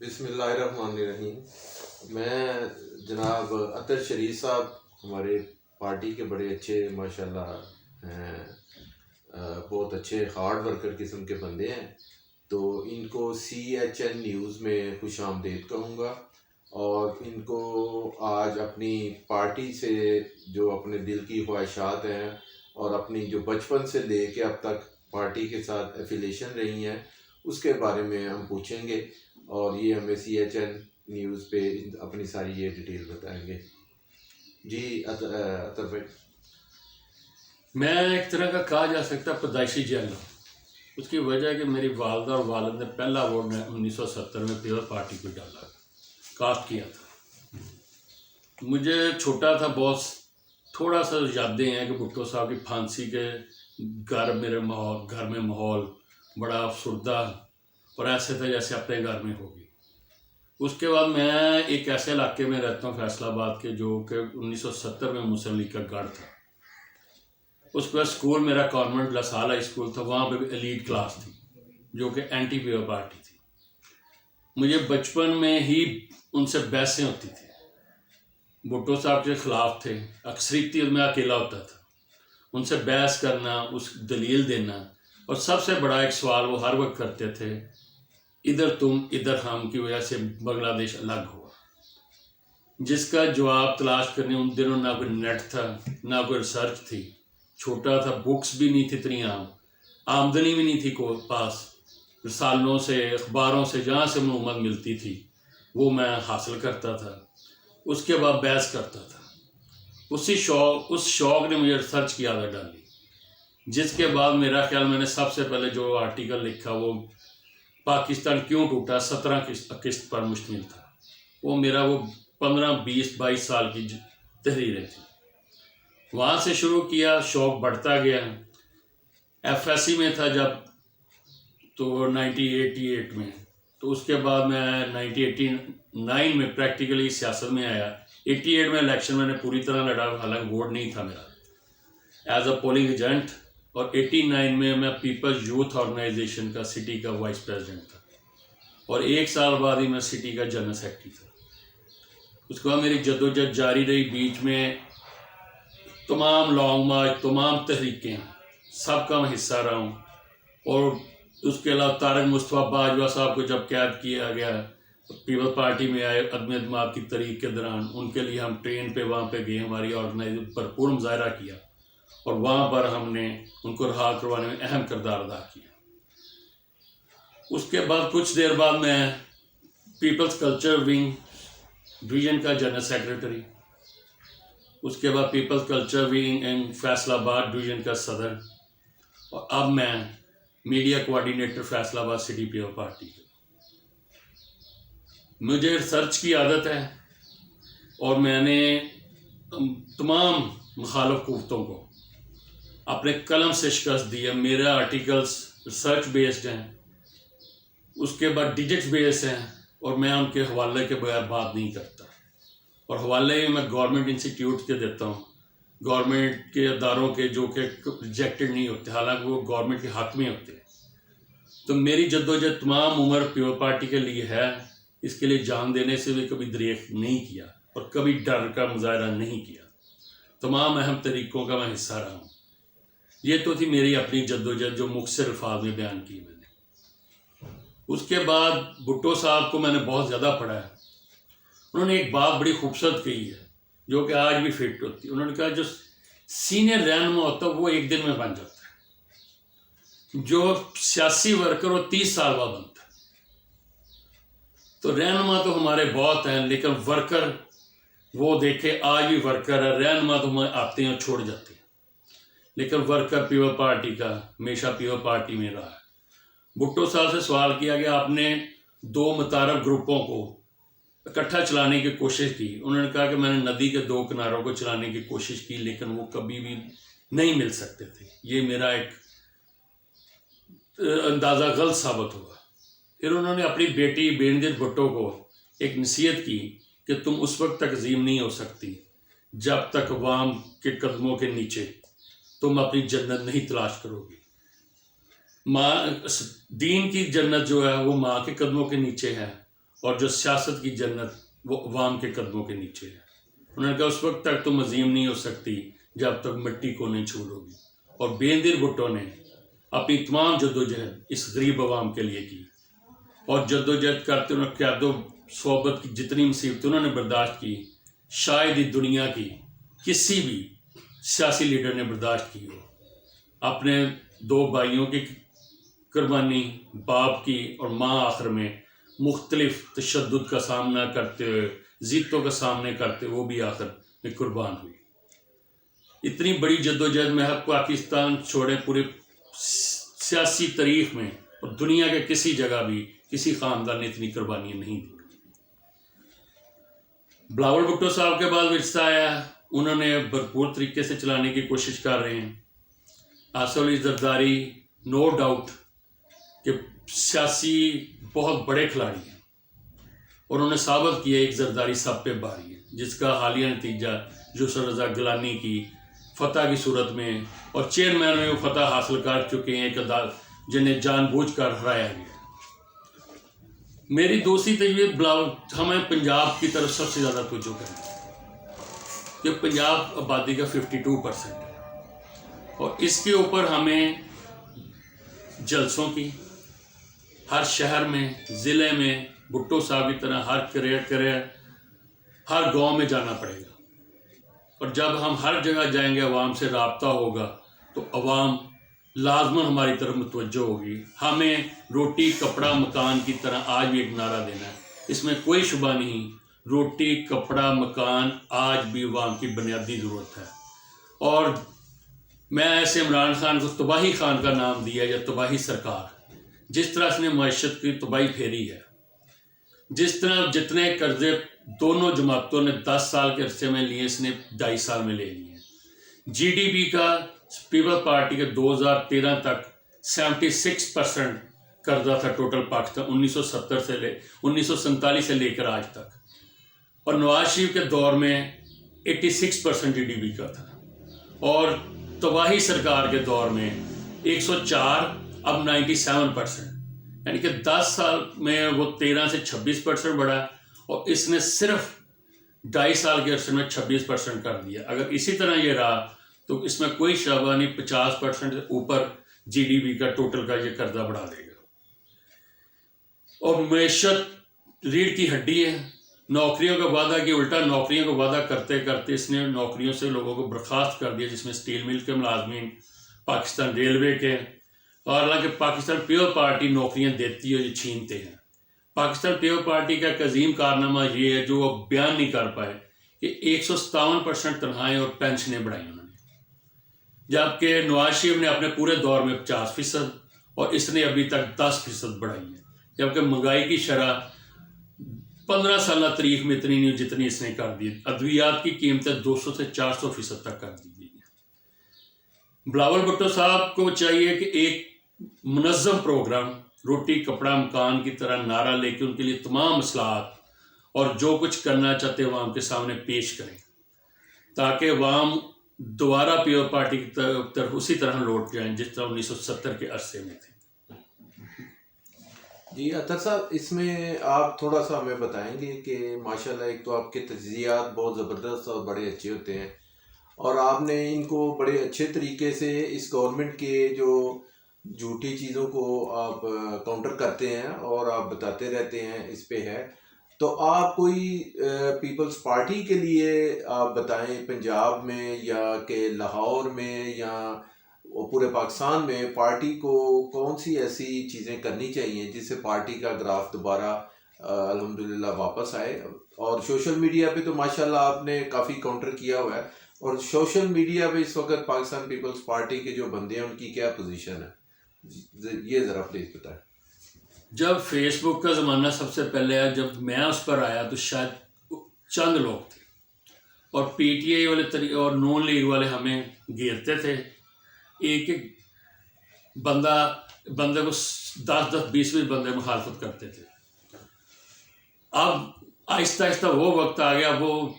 बिस्मिल्लाहिर्रहमानिर्रहीम। मैं जनाब अतर शरीफ साहब हमारे पार्टी के बड़े अच्छे माशाल्लाह हैं, बहुत अच्छे हार्ड वर्कर किस्म के बंदे हैं। तो इनको CHN न्यूज़ में खुश आमदीद कहूँगा और इनको आज अपनी पार्टी से जो अपने दिल की ख्वाहिशात हैं और अपनी जो बचपन से ले के अब तक पार्टी के साथ एफिलेशन रही हैं उसके बारे में हम पूछेंगे और ये हमें CHN न्यूज़ पे अपनी सारी ये डिटेल बताएंगे। जी अतर भाई। मैं एक तरह का कहा जा सकता पैदाइशी जैन हूँ। उसकी वजह है कि मेरी वालदा और वालिद ने पहला वोट 1970 में पीपल्स पार्टी को डाला, कास्ट किया था। मुझे छोटा था बहुत, थोड़ा सा यादें हैं कि भुट्टो साहब की फांसी के घर में माहौल बड़ा अफसरदा और ऐसे था जैसे अपने घर में होगी। उसके बाद मैं एक ऐसे इलाके में रहता हूँ फैसलाबाद के, जो कि 1970 में मुस्लिम लीग का गढ़ था। उसके बाद स्कूल मेरा कॉन्वेंट लसाल हाई स्कूल था, वहाँ पे भी एलीट क्लास थी जो कि एंटी पीपल्स पार्टी थी। मुझे बचपन में ही उनसे बहसें होती थी, भुट्टो साहब के ख़िलाफ़ थे, अक्सरियत में अकेला होता था, उनसे बहस करना, उस दलील देना। और सबसे बड़ा एक सवाल वो हर वक्त करते थे, इधर तुम इधर हम की वजह से बांग्लादेश अलग हुआ, जिसका जवाब तलाश करने उन दिनों ना कोई नेट था ना कोई रिसर्च थी, छोटा था, बुक्स भी नहीं थी इतनी आमदनी भी नहीं थी को पास, रसालों से अखबारों से जहाँ से मालूमात मिलती थी वो मैं हासिल करता था, उसके बाद बहस करता था। उस शौक़ ने मुझे रिसर्च की आदत डाली, जिसके बाद मेरा ख्याल मैंने सबसे पहले जो आर्टिकल लिखा वो पाकिस्तान क्यों टूटा 17 किस्त पर मुश्तमिल था। वो मेरा 15, 20, 22 साल की तहरीरें थी। वहाँ से शुरू किया, शौक़ बढ़ता गया। FSC में था जब, तो 1988 में, तो उसके बाद मैं 1989 में प्रैक्टिकली सियासत में आया। 88 में इलेक्शन मैंने पूरी तरह लड़ा, हालांकि वोट नहीं था मेरा, एज अ पोलिंग एजेंट। और 89 में मैं पीपल्स यूथ ऑर्गेनाइजेशन का सिटी का वाइस प्रेसिडेंट था और 1 साल बाद ही मैं सिटी का जनरल सेक्रेटरी था। उसके बाद मेरी जद्दोजहद जारी रही, बीच में तमाम लॉन्ग मार्च, तमाम तहरीकें, सबका मैं हिस्सा रहा हूँ। और उसके अलावा तारक मुस्तफा बाजवा साहब को जब कैद किया गया, पीपल्स पार्टी में आए अदम एतमाद की तहरीक के दौरान, उनके लिए हम ट्रेन पे वहाँ पे गए, हमारी ऑर्गेनाइजेशन भरपूर मुजाहरा किया और वहाँ पर हमने उनको रहा करवाने में अहम किरदार अदा किया। उसके बाद कुछ देर बाद मैं पीपल्स कल्चर विंग डिवीज़न का जनरल सेक्रेटरी, उसके बाद people's culture wing and Faisalabad division का सदर, और अब मैं media coordinator Faisalabad city People's Party के। मुझे रिसर्च की आदत है और मैंने तमाम मुखालिफ कुव्वतों को अपने कलम से शिकस्त दी है। मेरे आर्टिकल्स रिसर्च बेस्ड हैं, उसके बाद डिजिट्स बेस्ड हैं और मैं उनके हवाले के बगैर बात नहीं करता। और हवाले मैं गवर्नमेंट इंस्टीट्यूट के देता हूँ, गवर्नमेंट के अदारों के, जो कि रिजेक्टेड नहीं होते, हालांकि वो गवर्नमेंट के हक में होते हैं। तो मेरी जद्दोजहद तमाम उम्र पीपल्स पार्टी के लिए है, इसके लिए जान देने से भी कभी दरेख नहीं किया और कभी डर का मुजाहरा नहीं किया। तमाम अहम तरीक़ों का मैं हिस्सा रहा हूँ। ये तो थी मेरी अपनी जद्दोजहद जो मुख्तसर अल्फाज में बयान की मैंने। उसके बाद भुट्टो साहब को मैंने बहुत ज़्यादा पढ़ा है। उन्होंने एक बात बड़ी खूबसूरत कही है जो कि आज भी फिट होती है। उन्होंने कहा, जो सीनियर रहनुमा होता है वो एक दिन में बन जाता है, जो सियासी वर्कर वो 30 साल बाद बनता है। तो रहनुमा तो हमारे बहुत हैं, लेकिन वर्कर वो देखे आज भी वर्कर है। रहनुमा तो हमें आते हैं और छोड़ जाते हैं, लेकिन वर्कर पीपल्स पार्टी का हमेशा पीपल्स पार्टी में रहा है। भुट्टो साहब से सवाल किया गया, आपने 2 मुतारफ ग्रुपों को इकट्ठा चलाने की कोशिश की। उन्होंने कहा कि मैंने नदी के 2 किनारों को चलाने की कोशिश की, लेकिन वो कभी भी नहीं मिल सकते थे। ये मेरा एक अंदाज़ा गलत साबित हुआ। फिर उन्होंने अपनी बेटी बेनज़ीर भुट्टो को एक नसीहत की कि तुम उस वक्त तक अज़ीम नहीं हो सकती जब तक अवाम के कदमों के नीचे तुम अपनी जन्नत नहीं तलाश करोगी। माँ, दीन की जन्नत जो है वो माँ के कदमों के नीचे है, और जो सियासत की जन्नत वो अवाम के कदमों के नीचे है। उन्होंने कहा उस वक्त तक तुम अजीम नहीं हो सकती जब तक मिट्टी को नहीं छोड़ोगी। और बेनज़ीर भुट्टो ने अपनी तमाम जद्दोजहद इस गरीब अवाम के लिए की, और जद्दोजहद करते उन्होंने क़यादो सोबत की जितनी मुसीबतें उन्होंने बर्दाश्त की, शायद ही दुनिया की किसी भी सियासी लीडर ने बर्दाश्त की हो। अपने 2 भाइयों की कुर्बानी, बाप की और माँ आखिर में मुख्तलिफ तशद्दुद का सामना करते हुए, ज़िद्दों का सामने करते हुए वो भी आखिर में कुर्बान हुई। इतनी बड़ी जद्दोजहद में पाकिस्तान छोड़े पूरे सियासी तारीख में और दुनिया के किसी जगह भी किसी ख़ानदान ने इतनी कुर्बानियाँ नहीं दी। बिलावल भुट्टो साहब के बाद विरसा आया, उन्होंने भरपूर तरीके से चलाने की कोशिश कर रहे हैं। आसिफ अली जरदारी नो डाउट कि सियासी बहुत बड़े खिलाड़ी हैं, और उन्होंने साबित किया एक जरदारी सब पे भारी है, जिसका हालिया नतीजा यूसुफ रज़ा गिलानी की फतह की सूरत में और चेयरमैन में वो फतह हासिल कर चुके हैं, एक अदालत जिन्हें जानबूझकर हराया गया। मेरी दूसरी तजवीज़ हमें पंजाब की तरफ सबसे ज़्यादा तवज्जो करनी है कि पंजाब आबादी का 52% है, और इसके ऊपर हमें जलसों की हर शहर में, ज़िले में भुट्टो साहब की तरह हर हर गांव में जाना पड़ेगा। और जब हम हर जगह जाएंगे, अवाम से रब्ता होगा, तो अवाम लाजमन हमारी तरफ मुतवज्जो होगी। हमें रोटी कपड़ा मकान की तरह आज भी एक नारा देना है, इसमें कोई शुबा नहीं। रोटी कपड़ा मकान आज भी अवाम की बुनियादी ज़रूरत है। और मैं ऐसे इमरान खान को तबाही खान का नाम दिया, या तबाही सरकार, जिस तरह इसने मईशत की तबाही फेरी है, जिस तरह जितने कर्जे दोनों जमातों ने 10 साल के अरसे में लिए, इसने 2.5 साल में ले लिए। GDP का पीपल पार्टी के 2013 तक 76% कर्जा था टोटल पाकिस्तान, 1947 से लेकर आज तक। और नवाज शरीफ के दौर में 86% GDP का था, और तबाही सरकार के दौर में 104, अब 97%, यानी कि 10 साल में वो 13 से 26% बढ़ा, और इसने सिर्फ 2.5 साल के अरसे में 26% कर दिया। अगर इसी तरह ये रहा तो इसमें कोई शबा नहीं, 50% से ऊपर GDP का टोटल का ये कर्जा बढ़ा देगा। और मैशत रीढ़ की हड्डी है। नौकरियों का वादा किया, उल्टा नौकरियों का वादा करते करते इसने नौकरियों से लोगों को बर्खास्त कर दिया, जिसमें स्टील मिल के मुलाजमीन, पाकिस्तान रेलवे के, और हालांकि पाकिस्तान पीपल पार्टी नौकरियां देती है, जो छीनते हैं। पाकिस्तान पीपल पार्टी का एक अजीम कारनामा ये है, जो अब बयान नहीं कर पाए, कि 157% तनख्वाहें और पेंशनें बढ़ाई उन्होंने, जबकि नवाज शरीफ ने अपने पूरे दौर में 50% और इसने अभी तक 10% बढ़ाई है। जबकि महंगाई की शरह 15 साल तारीख में इतनी नहीं जितनी इसने कर दी। अद्वियात की कीमतें 200 से 400% तक कर दी गई हैं। बिलावल भुट्टो साहब को चाहिए कि एक मुनज़्ज़म प्रोग्राम रोटी कपड़ा मकान की तरह नारा लेके उनके लिए तमाम मसलाहत और जो कुछ करना चाहते अवाम के सामने पेश करें, ताकि अवाम दोबारा पीपल पार्टी की तरफ उसी तरह लौट जाएं जिस तरह 1970 के अरसे में थे। जी अतर साहब, इसमें आप थोड़ा सा हमें बताएंगे कि माशाल्लाह एक तो आपके तज्ज़ियात बहुत ज़बरदस्त और बड़े अच्छे होते हैं, और आपने इनको बड़े अच्छे तरीके से इस गवर्नमेंट के जो झूठी चीज़ों को आप काउंटर करते हैं और आप बताते रहते हैं इस पे है। तो आप कोई पीपल्स पार्टी के लिए आप बताएं, पंजाब में या के लाहौर में या पूरे पाकिस्तान में पार्टी को कौन सी ऐसी चीज़ें करनी चाहिए जिससे पार्टी का ग्राफ दोबारा अल्हम्दुलिल्लाह वापस आए। और सोशल मीडिया पे तो माशाल्लाह आपने काफ़ी काउंटर किया हुआ है, और सोशल मीडिया पे इस वक्त पाकिस्तान पीपल्स पार्टी के जो बंदे हैं उनकी क्या पोजीशन है, ये ज़रा प्लीज़ बताएं। जब फेसबुक का ज़माना सबसे पहले आया, जब मैं उस पर आया तो शायद चंद लोग थे, और PTI वाले और नॉन लीग वाले हमें घेरते थे। एक एक बंदे को 10-10, 20-20 बंदे मुखालफत करते थे। अब आहिस्ता आहिस्ता वो वक्त आ गया, वो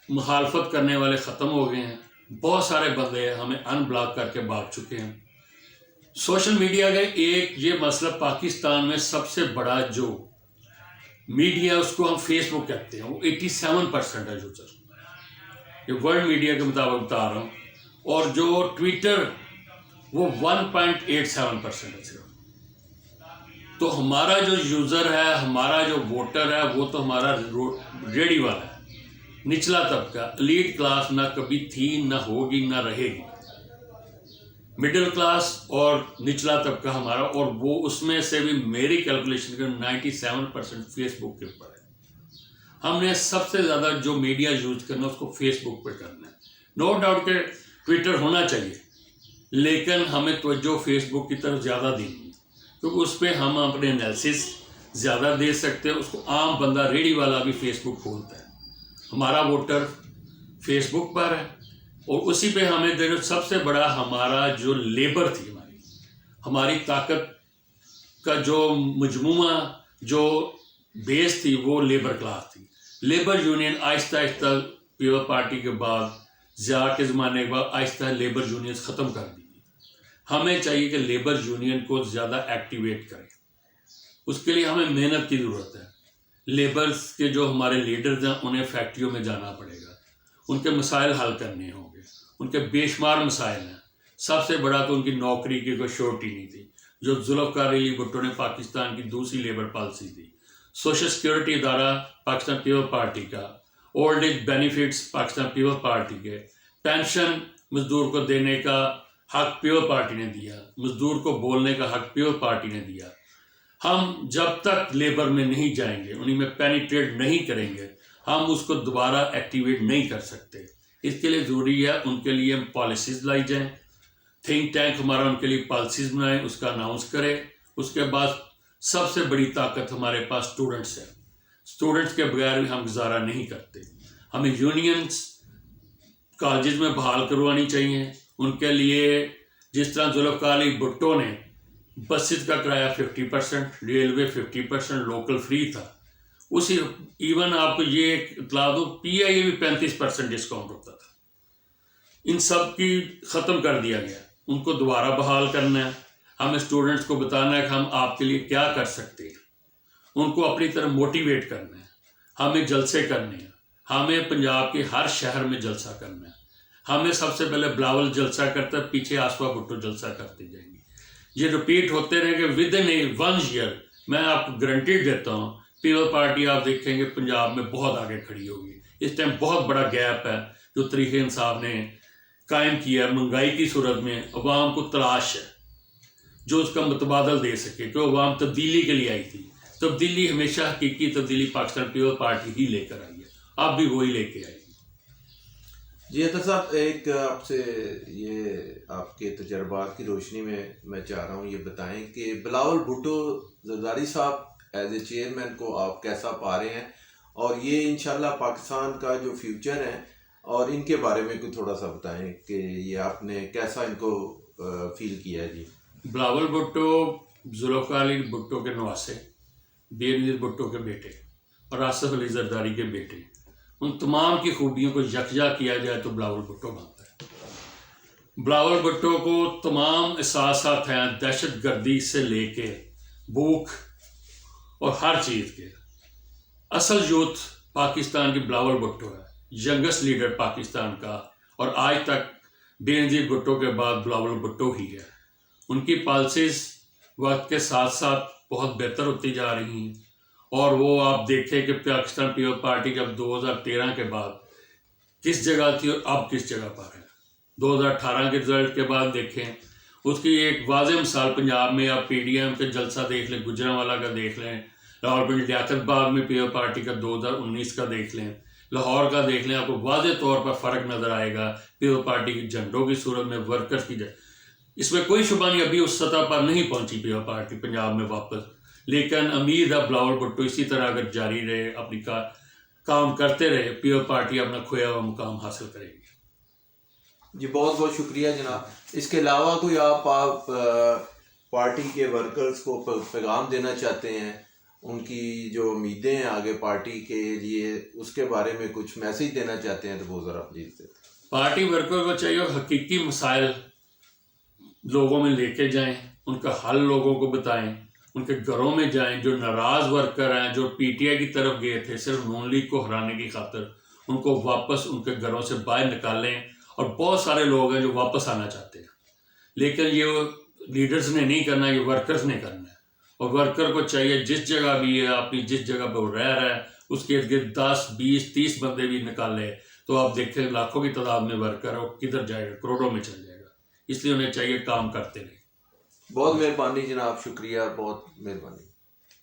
मुखालफत करने वाले ख़त्म हो गए हैं। बहुत सारे बंदे हमें अनब्लॉक करके भाग चुके हैं। सोशल मीडिया का एक ये मसला पाकिस्तान में सबसे बड़ा जो मीडिया उसको हम फेसबुक कहते हैं, वो 87% है यूजर, ये वर्ल्ड मीडिया के मुताबिक बता रहा हूँ। और जो ट्विटर वो 1.87% है सिर्फ। तो हमारा जो यूज़र है, हमारा जो वोटर है, वो तो हमारा रेडी वाला है, निचला तबका। एलीट क्लास ना कभी थी, ना होगी, ना रहेगी। मिडिल क्लास और निचला तबका हमारा, और वो उसमें से भी मेरी कैलकुलेशन के 97% फेसबुक के ऊपर है। हमने सबसे ज़्यादा जो मीडिया यूज करना है उसको फेसबुक पे करना है। नो डाउट कि ट्विटर होना चाहिए, लेकिन हमें तवज्जो फेसबुक की तरफ ज़्यादा देनी है, क्योंकि उस पर हम अपने एनालिसिस ज़्यादा दे सकते हैं। उसको आम बंदा रेडी वाला भी फेसबुक खोलता है। हमारा वोटर फेसबुक पर है, और उसी पे हमें देखो सबसे बड़ा हमारा जो लेबर थी, हमारी ताकत का जो मजमूमा जो बेस थी वो लेबर क्लास थी। Labour union Aahista Aahista peoples Party के बाद, ज़िया के ज़माने के बाद आहिस्ता लेबर यूनियन ख़त्म कर दी। हमें चाहिए कि लेबर यूनियन को ज़्यादा एक्टिवेट करें। उसके लिए हमें मेहनत की ज़रूरत है। लेबर्स के जो हमारे लीडर्स हैं उन्हें फैक्ट्रियों में जाना पड़ेगा, उनके मसाइल हल करने होंगे। उनके बेशुमार मसाइल हैं। सबसे बड़ा तो उनकी नौकरी की कोई श्योरिटी नहीं थी, जो जुल्फ़िकार अली भुट्टो ने पाकिस्तान की दूसरी लेबर पॉलिसी थी। सोशल सिक्योरिटी इदारा पाकिस्तान पीपल्स पार्टी का, old age benefits Pakistan People's Party के, पेंशन मजदूर को देने का हक पीपल्स पार्टी ने दिया, मजदूर को बोलने का हक पीपल्स पार्टी ने दिया। हम जब तक लेबर में नहीं जाएंगे, उन्हीं में पेनिट्रेट नहीं करेंगे, हम उसको दोबारा एक्टिवेट नहीं कर सकते। इसके लिए ज़रूरी है उनके लिए पॉलिसीज़ लाई जाएँ। थिंक टैंक हमारा उनके लिए पॉलिसीज़ बनाए, उसका अनाउंस करे। उसके बाद सबसे बड़ी ताकत हमारे पास स्टूडेंट्स है। स्टूडेंट्स के बगैर भी हम गुजारा नहीं करते। हमें यूनियंस कॉलेज में बहाल करवानी चाहिए। उनके लिए जिस तरह जुल्फ़िकार अली भुट्टो ने बसेस का किराया 50%, रेलवे 50%, लोकल फ्री था, उसी इवन आपको ये इतला दो PIA भी 35% डिस्काउंट होता था। इन सब की ख़त्म कर दिया गया, उनको दोबारा बहाल करना है। हमें स्टूडेंट्स को बताना है कि हम आपके लिए क्या कर सकते हैं, उनको अपनी तरफ मोटिवेट करना है। हमें जलसे करने हैं, हमें पंजाब के हर शहर में जलसा करना है। हमें सबसे पहले बिलावल जलसा करता है, पीछे आसफा भुट्टो जलसा करते जाएंगे। ये रिपीट होते रहेंगे विद इन 1 ईयर। मैं आपको गारंटी देता हूँ पीपल्स पार्टी आप देखेंगे पंजाब में बहुत आगे खड़ी होगी। इस टाइम बहुत बड़ा गैप है जो तरीक़े इंसाफ ने कायम किया। महंगाई की सूरत में अवाम को तलाश है जो उसका मुतबादल दे सके, क्योंकि अवाम तब्दीली के लिए आई थी। तब्दीली हमेशा हकीकी तब्दीली पाकिस्तान पीपल्स पार्टी ही लेकर आई है, अब भी वही लेके आएगी। जी अतर साहब, एक आपसे ये आपके तजर्बात की रोशनी में मैं चाह रहा हूँ ये बताएं कि बिलावल भुट्टो जरदारी साहब एज ए चेयरमैन को आप कैसा पा रहे हैं, और ये इंशाल्लाह पाकिस्तान का जो फ्यूचर है, और इनके बारे में कुछ थोड़ा सा बताएं कि ये आपने कैसा इनको फील किया है। जी बिलावल भुट्टो जुल्फ़िकार अली भुट्टो के नवासे, बेनज़ीर भुट्टो के बेटे और आसिफ अली जरदारी के बेटे, उन तमाम की खूबियों को यकजा किया जाए तो बिलावल भुट्टो बनता है। बिलावल भुट्टो को तमाम एहसासात हैं, दहशत गर्दी से लेके भूख और हर चीज़ के। असल यूथ पाकिस्तान की बिलावल भुट्टो है, यंगेस्ट लीडर पाकिस्तान का, और आज तक बेनज़ीर भुट्टो के बाद बिलावल भुट्टो ही है। उनकी पॉलिसीज़ वक्त के साथ साथ बहुत बेहतर होती जा रही हैं, और वो आप देखें कि पाकिस्तान पीपल्स पार्टी जब 2013 के बाद किस जगह थी और अब किस जगह पर है। 2018 के रिजल्ट के बाद देखें, उसकी एक वाज़ेह मिसाल पंजाब में आप PDM का जलसा देख लें, गुजरांवाला का देख लें, रावलपिंडी लियाकत बाग में पीपल्स पार्टी का 2019 का देख लें, लाहौर का देख लें, आपको वाज़ेह तौर पर फ़र्क नज़र आएगा पीपल्स पार्टी की झंडों की सूरत में, वर्कर्स की। इसमें कोई शुबा नहीं, अभी उस सतह पर नहीं पहुंची पीपल्स पार्टी पंजाब में वापस, लेकिन उम्मीद है बिलावल भुट्टो इसी तरह अगर जारी रहे, अपनी काम करते रहे, पीपल्स पार्टी अपना खोया हुआ मुकाम हासिल करेगी। जी बहुत बहुत शुक्रिया जनाब। इसके अलावा कोई आप पार्टी के वर्कर्स को पैगाम देना चाहते हैं, उनकी जो उम्मीदें हैं आगे पार्टी के लिए, उसके बारे में कुछ मैसेज देना चाहते हैं तो वो ज़रा प्लीज़ दें। पार्टी वर्कर को चाहिए हकीकी मसाइल लोगों में लेके जाएं, उनका हल लोगों को बताएं, उनके घरों में जाएं। जो नाराज़ वर्कर हैं, जो पीटीआई की तरफ गए थे सिर्फ नून लीग को हराने की खातिर, उनको वापस उनके घरों से बाहर निकालें। और बहुत सारे लोग हैं जो वापस आना चाहते हैं, लेकिन ये लीडर्स ने नहीं करना, ये वर्कर्स ने करना है। और वर्कर को चाहिए जिस जगह भी है, अपनी जिस जगह पर वो रह रहा है उसके इर्द गिर्द 10, 20, 30 बंदे भी निकाले तो आप देखें लाखों की तादाद में वर्कर और किधर जाएगा, करोड़ों में चल जाएगा। इसलिए उन्हें चाहिए काम करते रहे। बहुत मेहरबानी जनाब, शुक्रिया, बहुत मेहरबानी।